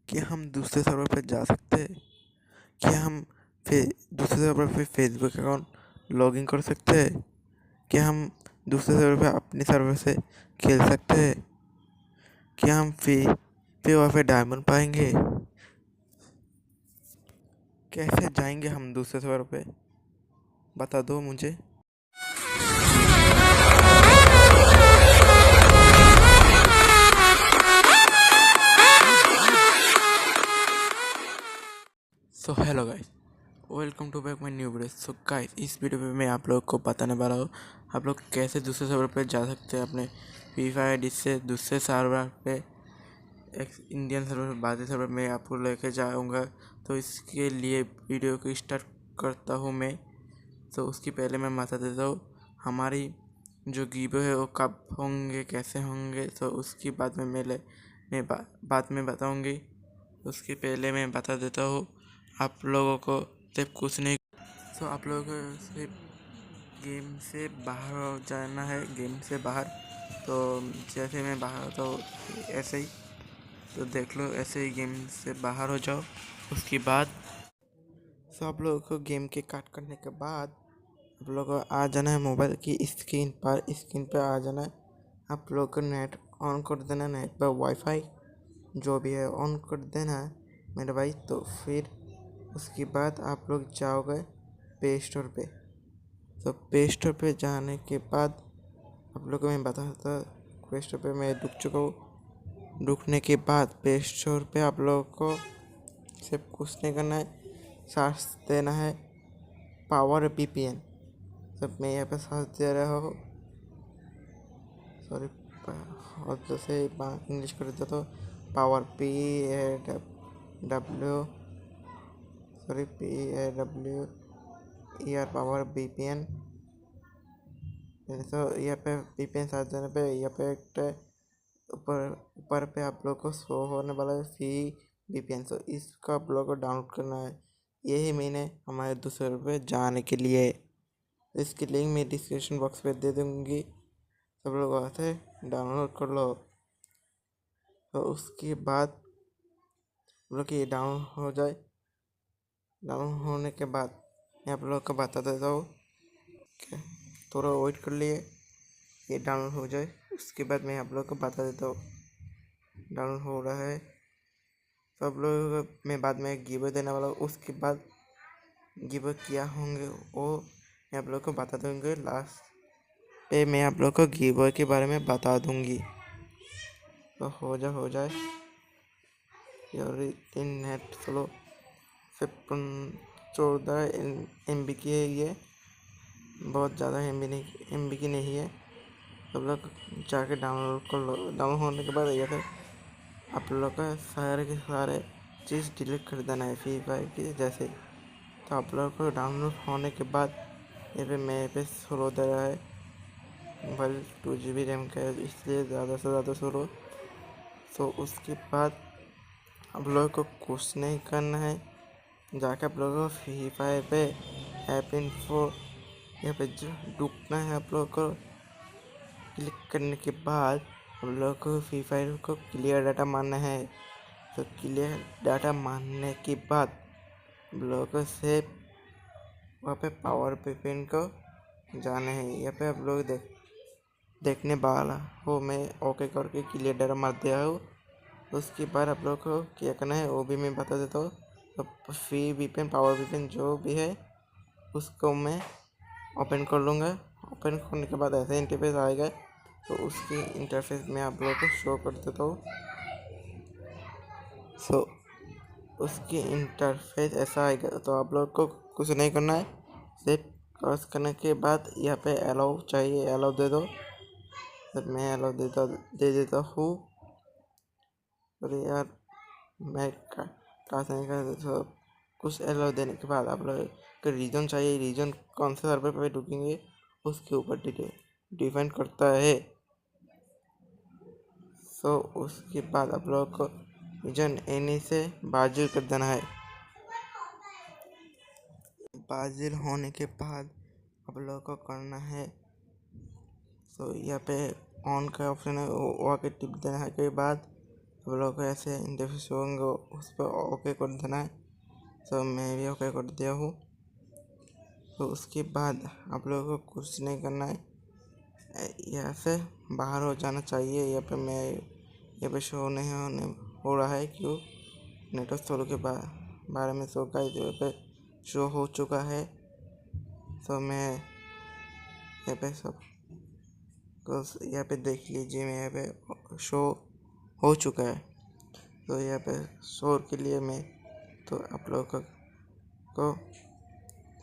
क्या हम दूसरे सर्वर पर जा सकते हैं? क्या हम दूसरे सर्वर पे फेसबुक अकाउंट लॉगिन कर सकते हैं? क्या हम दूसरे सर्वर पे अपने सर्वर से खेल सकते हैं? क्या हम पे वहाँ पे डायमंड पाएंगे? कैसे जाएंगे हम दूसरे सर्वर पे? बता दो मुझे। So hello guys, welcome to back my new video. So guys, इस वीडियो में मैं आप लोग को बताने वाला हूँ आप लोग कैसे दूसरे सर्वर पे जा सकते हैं अपने फ्री फायर आईडी से दूसरे सर्वर पे। एक इंडियन सर्वर बाकी सर्वर में आपको लेके जाऊँगा। तो इसके लिए वीडियो को स्टार्ट करता हूँ मैं। तो उसकी पहले मैं बता देता हूँ हमारी जो गिव है वो कब होंगे, कैसे होंगे। तो उसकी बाद में बाद में बताऊँगी। उसके पहले मैं बता देता हूँ आप लोगों को सिर्फ कुछ नहीं। तो आप लोगों को सिर्फ गेम से बाहर हो जाना है, गेम से बाहर। तो जैसे मैं बाहर होता हूँ ऐसे ही, तो देख लो ऐसे ही गेम से बाहर हो जाओ। उसके बाद आप लोगों को गेम के काट करने के बाद आप लोगों को आ जाना है मोबाइल की स्क्रीन पर आ जाना है। आप लोग को नेट ऑन कर देना, नेट पर वाईफाई जो भी है ऑन कर देना है मेरे भाई। तो फिर उसके बाद आप लोग जाओगे प्ले स्टोर पे। तो प्ले स्टोर पे जाने के बाद आप लोग को मैं बताता, प्ले स्टोर पे मैं रुक चुका हूँ। रुकने के बाद प्ले स्टोर पे आप लोगों को सिर्फ कुछ नहीं करना है, सर्च देना है पावर वीपीएन। सब मैं यहाँ पे सर्च दे रहा हूँ, सॉरी, और जैसे इंग्लिश कर देता तो power W PAWER power VPN. तो यहाँ पे वीपीएन सर्च देने पे यहाँ पे एक ऊपर ऊपर पे आप लोग को शो होने वाला है फ्री वीपीएन। तो इसका आप लोग को डाउनलोड करना है। यही मैंने हमारे दूसरे पे जाने के लिए, इसकी लिंक मैं डिस्क्रिप्शन बॉक्स पे दे दूँगी। सब लोग वहाँ से डाउनलोड कर लो। तो उसके बाद आप लोग ये डाउन हो जाए। डाउन होने के बाद मैं आप लोग को बता देता हूँ, थोड़ा वेट कर लिए ये डाउनलोड हो जाए। उसके बाद मैं आप लोग को बता देता हूँ डाउनलोड हो रहा है। सब लोग मैं बाद में गिव देने वाला हूँ। उसके बाद गिव क्या होंगे वो मैं आप लोग को बता दूँगी। लास्ट पे मैं आप लोग को गिव के बारे में बता दूँगी। तो हो जाए और नेट स्लो 14 MB की है ये, बहुत ज़्यादा MB की नहीं है। सब लोग जाके डाउनलोड कर लो। डाउनलोड होने के बाद यहाँ पे आप लोग का सारे के सारे चीज़ डिलीट कर देना है फ्री फायर की जैसे। तो आप लोग को डाउनलोड होने के बाद यहाँ पे मेरे पे स्लो दे रहा है। मोबाइल 2 GB रैम का है इसलिए ज़्यादा से ज़्यादा स्लो। तो उसके बाद आप लोगों को कुछ नहीं करना है, जाके आप लोगों को फ्री फायर पे ऐप इन्फो यहाँ पे जो ढूंढना है। आप लोगों को क्लिक करने के बाद हम लोग को फ्री फायर को क्लियर डाटा मारना है। तो क्लियर डाटा मारने के बाद हम लोगों को सेव वहाँ पे पावर वीपीएन को जाना है। यहाँ पे आप लोग देखने वाला हो, मैं ओके करके क्लियर डाटा मार दिया हूँ। उसके बाद आप लोग को क्या करना है वो भी मैं बता देता हूँ। तो फ्री वीपीएन पावर वीपीएन जो भी है उसको मैं ओपन कर लूँगा। ओपन करने के बाद ऐसा इंटरफेस आएगा। तो उसकी इंटरफेस में आप लोगों को शो कर देता हूँ। सो उसकी इंटरफेस ऐसा आएगा। तो आप लोग को कुछ नहीं करना है, सिर्फ क्रॉस करने के बाद यहाँ पे अलाउ चाहिए, अलाउ दे दो। तो मैं अलाउ दे देता हूँ। अरे यार, मैं क्रॉस नहीं कर देता। कुछ अलाउ देने के बाद आप लोग को रीजन चाहिए, रीजन कौन से सर्वर पे ढूंढेंगे उसके ऊपर डिपेंड करता है। सो उसके बाद आप लोगों को रीजन एनी से बाजिल कर देना है। बाजिल होने के बाद आप लोगों को करना है, तो यहाँ पे ऑन का ऑप्शन है वो आके टिप देना है के बाद आप लोगों को ऐसे इंटरफेस होंगे, उस पर ओके कर देना है। तो मैं भी ओके कर दिया हूँ। तो उसके बाद आप लोगों को कुछ नहीं करना है, यहाँ से बाहर हो जाना चाहिए। यहाँ पे मैं यहाँ पे शो नहीं हो रहा है, क्यों? नेटवर्क स्लो के बारे में शो का यहाँ पे शो हो चुका है। तो मैं यहाँ पे सब तो यहाँ पे देख लीजिए, मैं यहाँ पे शो हो चुका है। तो यहाँ पे शोर के लिए मैं तो आप लोगों को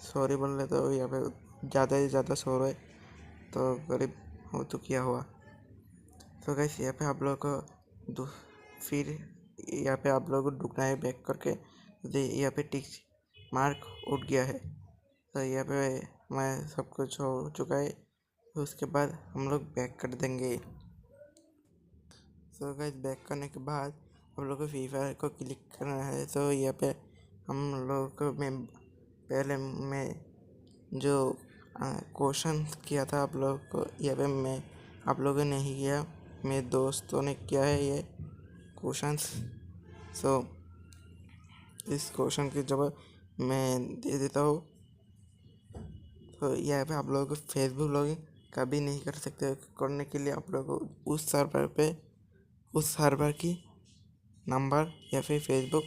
सॉरी बोल रहे। तो यहाँ पे ज़्यादा से ज़्यादा शोर है, तो गरीब हो तो क्या हुआ। तो गाइस यहाँ पे आप लोगों को फिर यहाँ पे आप लोगों को ढूंढना है बैक करके। तो यहाँ पे टिक मार्क उठ गया है। तो यहाँ पे मैं सब कुछ हो चुका है। तो उसके बाद हम लोग बैक कर देंगे। तो गाइस बैक करने के बाद हम लोग को फ्री फायर को क्लिक करना है। तो यहाँ पे हम लोग को पहले मैं जो क्वेश्चन किया था आप लोग को, यहाँ पे मैं आप लोगों ने नहीं किया, मेरे दोस्तों ने किया है ये क्वेश्चन। सो इस क्वेश्चन के जवाब मैं दे देता हूँ। तो यहाँ पे आप लोगों को फेसबुक लॉगिन कभी नहीं कर सकते। करने के लिए आप लोगों को उस सर्वर की नंबर या फिर फेसबुक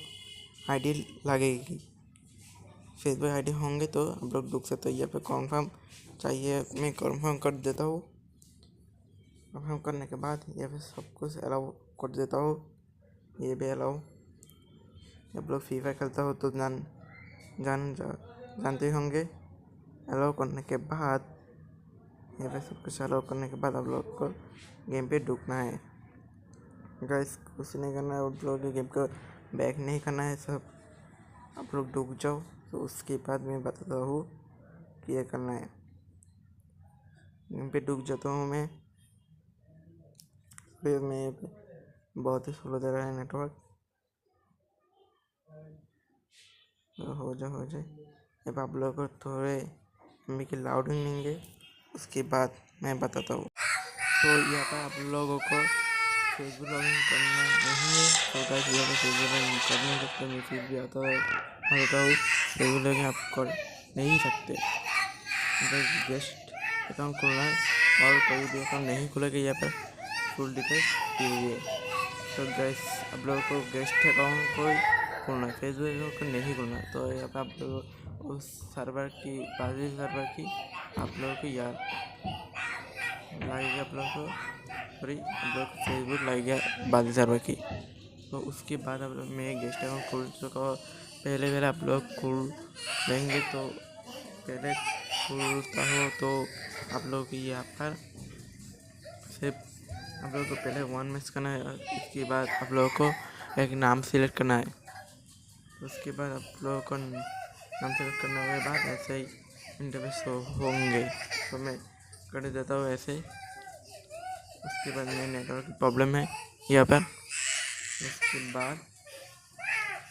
आईडी लगेगी। फेसबुक आईडी होंगे तो आप लोग ढूंढ सकते हो। यहाँ पे कॉन्फर्म चाहिए, मैं कॉन्फर्म कर देता हूँ। कॉन्फर्म करने के बाद यहाँ पे सब कुछ अलाउ कर देता हूँ। ये भी अलाउ। आप लोग फ्री फायर खेलता हो तो जानते होंगे। अलाउ करने के बाद यहाँ पे सब कुछ अलाउ करने के बाद आप लोग को गेम पे ढूंढना है। गाइस कुछ नहीं करना है, आप लोग गेम को बैक नहीं करना है, सब आप लोग डूब जाओ। तो उसके बाद मैं बताता हूँ कि ये करना है। गेम पे डूब जाता हूँ मैं। फिर मैं बहुत ही स्लो दे रहा है नेटवर्क। तो हो जाए। अब आप लोग को थोड़े एम की लाउडिंग लेंगे, उसके बाद मैं बताता हूँ। तो यहाँ पर आप लोगों को फेसबुक लॉगिन करना नहीं है। तो गाइस यहाँ पर फेसबुक लॉगिन कर नहीं सकते, मैं फिर भी आता हूँ। फेसबुक लॉगिन आप कर नहीं सकते। गेस्ट अकाउंट खोलना है और कोई भी अकाउंट नहीं खुलेगा। यहाँ पर फुल डिटेल्स दीजिए। तो गाइस आप लोगों को गेस्ट अकाउंट को खोलना है, फेसबुक अकाउंट को नहीं खोलना है। तो यहाँ पर आप लोग उस सर्वर की आप लोगों को याद लगेगा। आप लोग को फेसबुक लगेगा बाजी सर्वर की। तो उसके बाद आप लोग मैं गेस्ट अकाउंट खोल चुका हूँ। पहले आप लोग खोल लेंगे। तो पहले खोलता हो तो आप लोग यहाँ पर सिर्फ आप लोग को पहले 1 मैच करना है। उसके बाद आप लोगों को एक नाम सेलेक्ट करना है। उसके बाद आप लोगों को नाम सेलेक्ट करने के बाद ऐसे ही इंटरफेस होंगे। तो मैं कर देता हूँ ऐसे ही। उसके बाद मेरे नेटवर्क की प्रॉब्लम है यहाँ पर। उसके बाद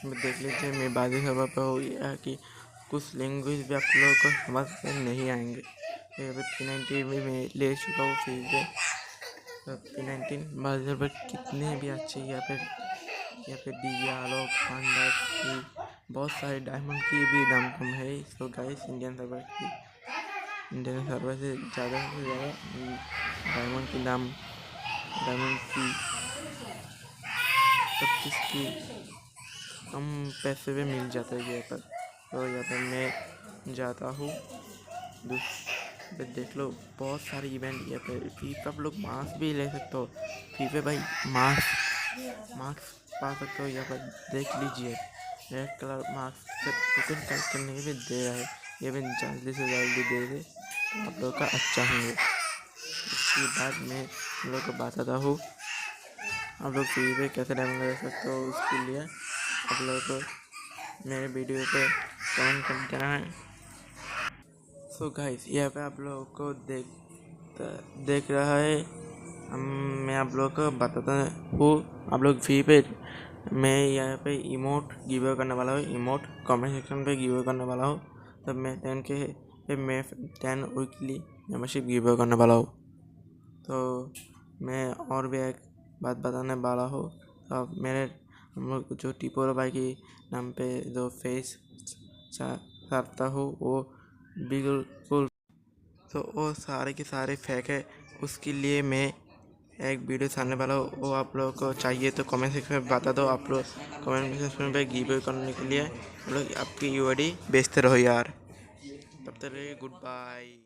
देख लीजिए मैं बाजी सर्वर पर हो गया कि कुछ लैंग्वेज भी आप लोगों को समझ में नहीं आएंगे। यहाँ पर P90 भी मैं ले चुका हूँ फ्री से। तो P19 बाजी सर्वर कितने भी अच्छे यहाँ पे दिया लोग पांडा की बहुत सारे डायमंड की भी दाम कम है। तो गाइस इंडियन सर्वर से ज़्यादा डायमंड की 25 की कम पैसे में मिल जाता है यहाँ पर। तो यहाँ पर मैं जाता हूँ। देख लो बहुत सारे इवेंट यहाँ पे। फी पे आप लोग मास्क भी ले सकते हो। फी पे भाई मास्क पा सकते हो। यहाँ पर देख लीजिए रेड कलर मास्क से टोकन कलेक्ट करने के लिए दे रहा है। ये भी जल्दी से जल्दी दे दे तो आप लोग का अच्छा होंगे। उसके बाद मैं आप लोग को बताता हूँ आप लोग फ्री पे कैसे डायमंड ले सकते हो। उसके लिए आप लोग को मेरे वीडियो पे कमेंट कर देना है। सो गाइस यहाँ पे आप लोगों को देख रहा है। मैं आप लोग को बताता हूँ। आप लोग फ्री पे मैं यहाँ पे इमोट गिव करने वाला हूँ। इमोट कमेंट सेक्शन पे गिव करने वाला हूँ। तब मैं 10 वीकली मेंबरशिप गिव करने वाला हूँ। तो मैं और भी एक बात बताने वाला हूँ। अब मैंने हम लोग जो टिपोरो भाई के नाम पे जो फेस करता हूँ वो बिल्कुल तो वो सारे के सारे फेक है। उसके लिए मैं एक वीडियो सामने वाला हूँ, वो आप लोगों को चाहिए तो कमेंट सेक्शन में बता दो। आप लोग कमेंट सेक्शन में गिव अवे करने के लिए आप लोग आपकी यूआईडी बेचते रहो यार। तब तक गुड बाय।